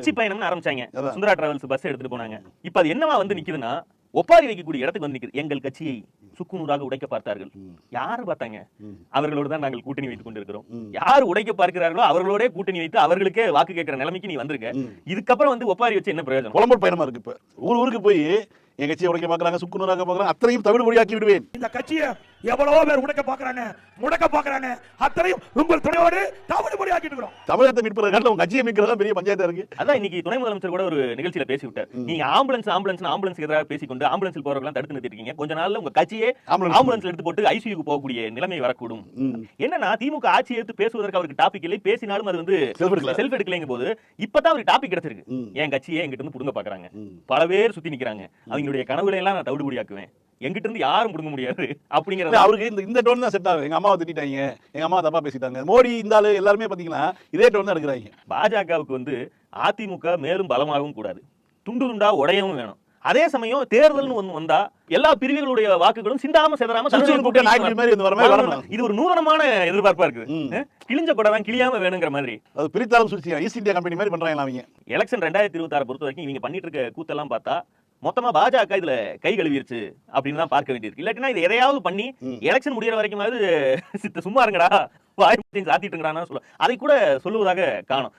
கட்சி பயணம்னு ஆரம்பிச்சாங்க. Sundara travels bus எடுத்துட்டு போனாங்க. இப்ப அது என்னவா வந்து நிக்குதுன்னா, ஒப்பாரி வைக்கக்கூடிய இடத்துக்கு வந்து நிக்குது. எங்கள் கட்சியை சுக்குநூறாக உடைக்க பார்த்தார்கள். யாரு பார்த்தாங்க? அவர்களோடு தான் நாங்கள் கூட்டணி வைத்துக் கொண்டிருக்கிறோம். யார் உடைக்க பார்க்கிறார்களோ அவர்களோட கூட்டணி வைத்து அவர்களுக்கே வாக்கு கேட்கிற நிலைமைக்கு நீ வந்திருக்க. இதுக்கப்புறம் வந்து ஒப்பாரி வச்சு என்ன பிரயோஜனம்? புலம்பல் பயணமா இருக்கு. இப்ப ஊருக்கு போய் என் கட்சியை உடைக்க பாக்குறாங்க, சுக்குநூறாக பாக்குறாங்க, அத்தனையும் தமிழ் மொழியாக்கி விடுவேன். இந்த கட்சியை எவ்வளவோ பேர் முடக்க பாக்குறாங்க, அத்தனையும் உங்கள் துணையோடு தமிழ் மொழியாக்கிட்டு இருக்கிறோம். தமிழகத்தை மீட்பதற்காக உங்க கட்சியை மீட்கிறதா பெரிய பஞ்சாயத்தா இருக்கு. அதான் இன்னைக்கு துணை முதலமைச்சர் கூட ஒரு நிகழ்ச்சியில பேசி விட்டார். நீங்க ஆம்புலன்ஸ் எதிராக பேசிக்கொண்டு ஆம்புலன்ஸில் போறவங்க தடுத்து நிறுத்திருக்கீங்க. கொஞ்ச நாள்ல உங்க கட்சியே ஆம்புலன்ஸ்ல எடுத்து போட்டு ஐசியூக்கு போகக்கூடிய நிலைமை வரக்கூடும். என்னன்னா திமுக ஆட்சி எடுத்து பேசுவதற்கு அவருக்கு டாபிக் இல்லை, பேசினாலும் அது வந்து செல்ஃப் எடுக்கலைங்க போது இப்பதான் அவருக்கு டாபிக் கிடைச்சிருக்கு. என் கட்சியே எங்கிட்ட இருந்து புடுங்க பாக்குறாங்க, பல பேர் சுத்தி நிக்கிறாங்க, அவங்களுடைய கனவுகளை எல்லாம் நான் தவிடுபடியாக்குவேன், எங்கிட்ட இருந்து யாரும் புடுங்க முடியாது அப்படிங்கறது அவருக்கு இந்த டோன் தான் செட் ஆகும். எங்க அம்மாவை திட்டாங்க, எங்க அம்மா தப்பா பேசிட்டாங்க, மோடி இந்த ஆளு எல்லாருமே பாத்தீங்கன்னா இதே டோன் தான் எடுக்கிறாங்க. பாஜகவுக்கு வந்து அதிமுக மேலும் பலமாகவும் கூடாது, துண்டு துண்டா உடையவும் வேணும். அதே சமயம் தேர்தல்னு ஒண்ணு வந்தா எல்லா பிரிவுகளுடைய வாக்குகளும் சிந்தாம செதறாம இது ஒரு நூதனமான எதிர்பார்ப்பா இருக்கு. கிழிஞ்ச கூட தான் கிளியாம வேணுங்கிற மாதிரி அது பிரித்தாலும் சுற்றி ஈஸ்ட் இந்தியா கம்பெனி மாதிரி பண்றாங்க. அவங்க எலெக்ஷன் 2026 பொறுத்த வரைக்கும் இவங்க பண்ணிட்டு இருக்க கூத்தெல்லாம் பார்த்தா மொத்தமா பாஜக இதுல கை கழுவிருச்சு அப்படின்னு தான் பார்க்க வேண்டியிருக்கு. இல்லாட்டினா இது எதையாவது பண்ணி எலெக்ஷன் முடியற வரைக்கும் சும்மா இருங்கடா, வாய் சாத்திட்டுங்கடா சொல்ல அதை கூட சொல்லுவதாக காணும்.